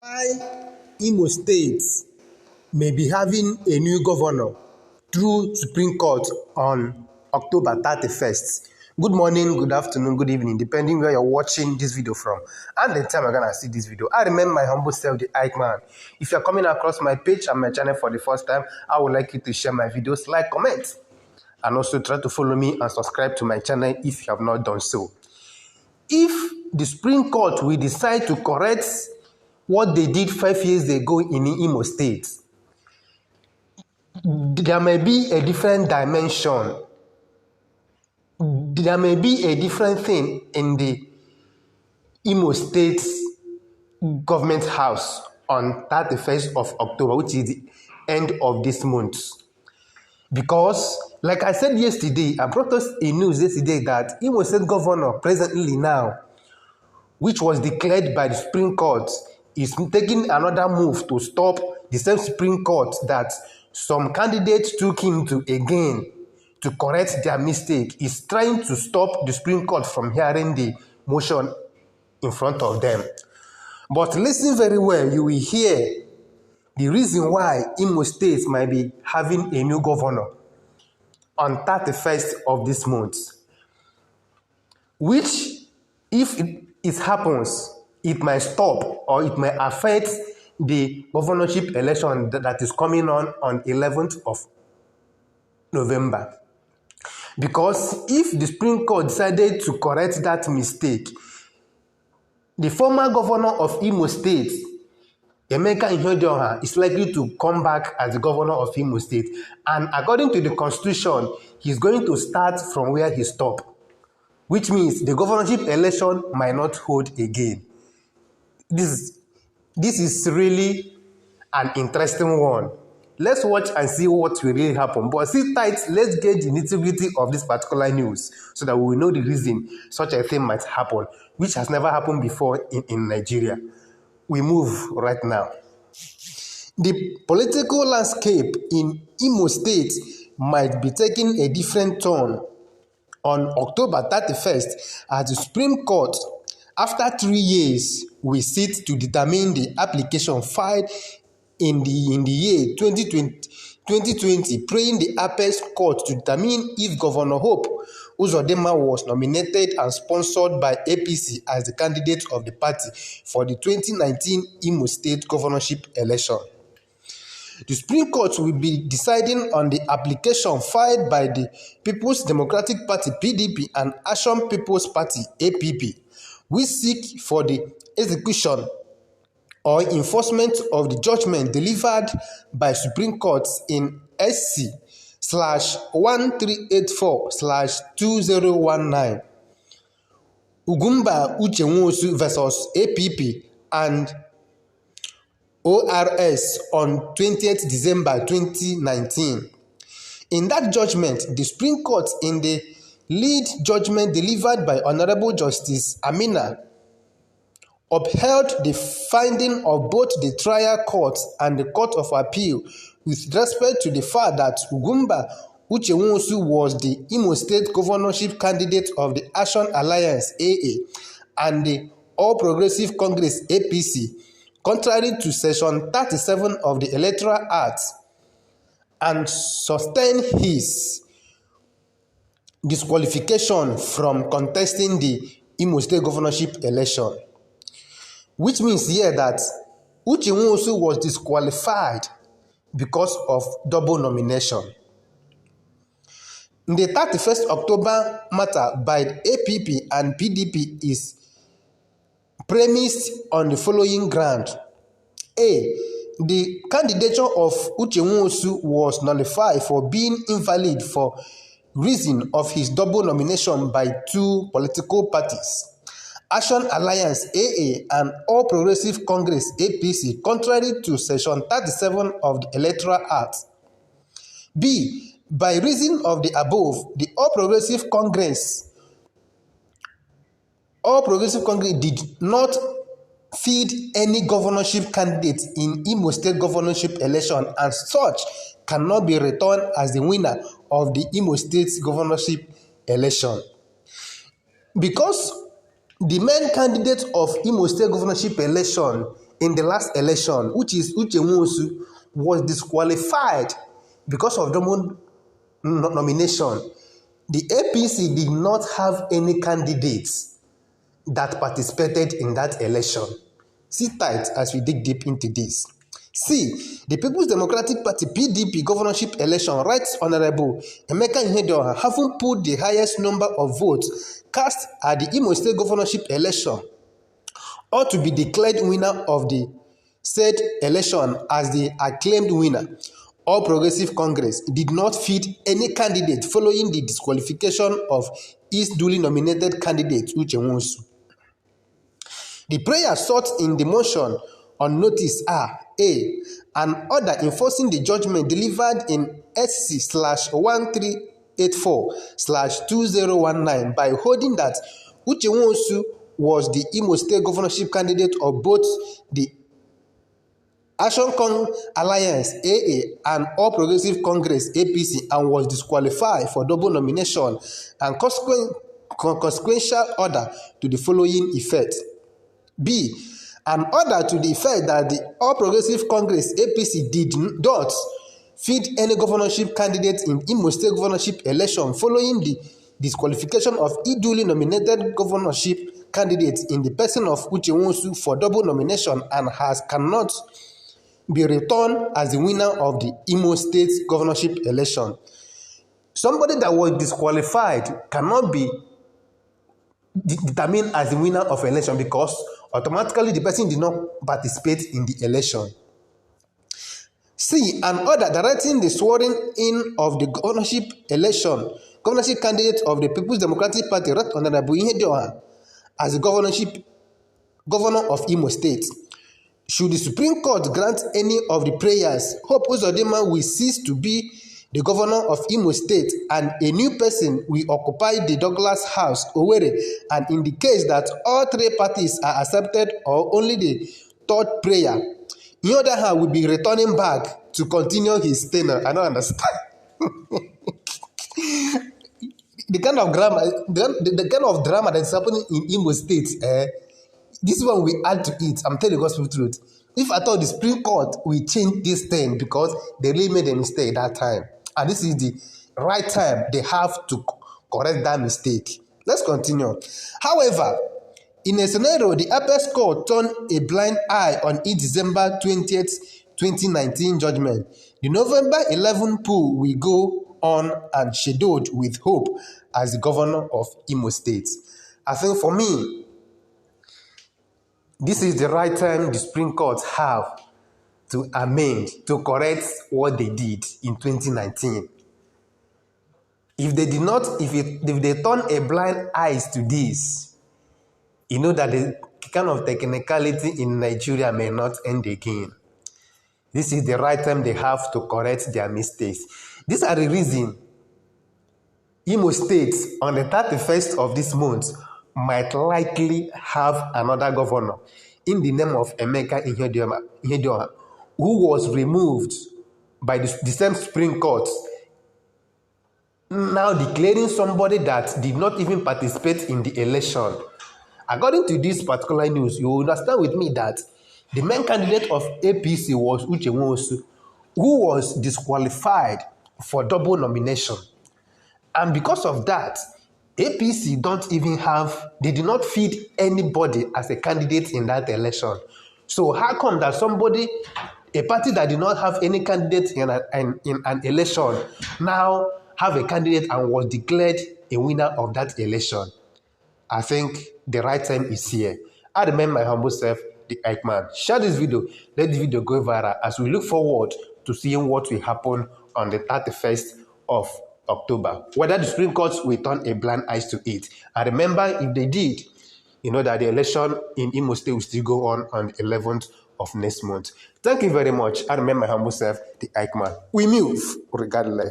Why Imo State may be having a new governor through Supreme Court on October 31st. Good morning, good afternoon, good evening, depending where you're watching this video from and the time you're gonna see this video. I remember my humble self, the Ike Man. If you're coming across my page and my channel for the first time, I would like you to share my videos, like, comment, and also try to follow me and subscribe to my channel if you have not done so. If the Supreme Court will decide to correct what they did 5 years ago in Imo State, there may be a different dimension. There may be a different thing in the Imo State government house on 31st of October, which is the end of this month. Because, like I said yesterday, I brought us a news yesterday that Imo State governor presently now, which was declared by the Supreme Court, is taking another move to stop the same Supreme Court that some candidates took him to again to correct their mistake. Is trying to stop the Supreme Court from hearing the motion in front of them. But listen very well, you will hear the reason why Imo State might be having a new governor on 31st of this month, which, if it happens, it might stop or it might affect the governorship election that is coming on 11th of November. Because if the Supreme Court decided to correct that mistake, the former governor of Imo State, Emeka Ihedioha, is likely to come back as the governor of Imo State. And according to the constitution, he's going to start from where he stopped, which means the governorship election might not hold again. This is really an interesting one. Let's watch and see what will really happen. But sit tight, let's get the nitty-gritty of this particular news so that we will know the reason such a thing might happen, which has never happened before in Nigeria. We move right now. The political landscape in Imo State might be taking a different turn on October 31st as the Supreme Court, after 3 years, will sit to determine the application filed in the year 2020, praying the apex court to determine if Governor Oct0ber was nominated and sponsored by APC as the candidate of the party for the 2019 Imo State governorship election. The Supreme Court will be deciding on the application filed by the People's Democratic Party (PDP) and Action People's Party (APP), which seek for the execution or enforcement of the judgment delivered by Supreme Court in SC/1384/2019, Oct0ber versus APP and ORS on 20th December 2019. In that judgment, the Supreme Court, in the lead judgment delivered by Honorable Justice Amina, upheld the finding of both the trial court and the Court of Appeal with respect to the fact that Oct0ber was the Imo State governorship candidate of the Action Alliance (AA) and the All Progressive Congress (APC), contrary to Section 37 of the Electoral Act, and sustained his disqualification from contesting the Imo State governorship election. Which means here that Oct0ber was disqualified because of double nomination. The 31st October matter by the APP and PDP is premised on the following ground. A. The candidature of Oct0ber was nullified for being invalid for reason of his double nomination by two political parties, Action Alliance (AA) and All Progressive Congress (APC), contrary to Section 37 of the Electoral Act. B. By reason of the above, the All Progressive Congress did not field any governorship candidate in Imo State governorship election, and such cannot be returned as the winner of the Imo State governorship election. Because the main candidate of Imo State governorship election in the last election, which is Uche Nwosu, was disqualified because of double nomination. The APC did not have any candidates that participated in that election. Sit tight as we dig deep into this. C. The People's Democratic Party (PDP) governorship election, Right Honorable Emeka Ihedioha, having put the highest number of votes cast at the Imo State governorship election, ought to be declared winner of the said election as the acclaimed winner. All Progressive Congress did not field any candidate following the disqualification of its duly nominated candidate, Uche Nwosu. The prayers sought in the motion on notice are A. An order enforcing the judgment delivered in SC/1384/2019 by holding that Uche Nwosu was the Imo State governorship candidate of both the Action Alliance (AA) and All Progressive Congress (APC) and was disqualified for double nomination, and consequential order to the following effect. B. An order to the effect that the All Progressive Congress (APC) did not field any governorship candidate in Imo State governorship election following the disqualification of a duly nominated governorship candidate in the person of Uche Nwosu for double nomination and cannot be returned as the winner of the Imo State governorship election. Somebody that was disqualified cannot be determined as the winner of election because automatically the person did not participate in the election. C. An order directing the swearing in of the governorship candidate of the People's Democratic Party, Right Honorable Ihedioha, as the governor of Imo State. Should the Supreme Court grant any of the prayers, Hope Uzodinma will cease to be the governor of Imo State and a new person will occupy the Douglas House, Owerri, and in the case that all three parties are accepted or only the third prayer, Ihedioha will be returning back to continue his tenure. I don't understand. the kind of drama that's happening in Imo State, this one we add to it. I'm telling the gospel truth. If I thought the Supreme Court will change this thing because they really made a mistake that time, and this is the right time they have to correct that mistake. Let's continue. However, in a scenario, the Apex Court turned a blind eye on its December 20th, 2019 judgment. The November 11 poll will go on and scheduled with Hope as the governor of Imo State. I think for me, this is the right time the Supreme Court have to amend, to correct what they did in 2019. If they did not, if they turn a blind eyes to this, you know that the kind of technicality in Nigeria may not end again. This is the right time they have to correct their mistakes. These are the reason Imo State on the 31st of this month might likely have another governor in the name of Emeka Ihedioha, who was removed by the same Supreme Court, now declaring somebody that did not even participate in the election. According to this particular news, you understand with me that the main candidate of APC was Uche Nwosu, who was disqualified for double nomination. And because of that, APC they did not feed anybody as a candidate in that election. So how come that a party that did not have any candidate in an election now have a candidate and was declared a winner of that election? I think the right time is here. I remain my humble self, the Eichmann. Share this video, let the video go viral as we look forward to seeing what will happen on the 31st of October. Whether the Supreme Court will turn a blind eye to it. And remember, if they did, you know that the election in Imo State will still go on the 11th of next month. Thank you very much. I remain my humble self, the Eichmann. We move regardless.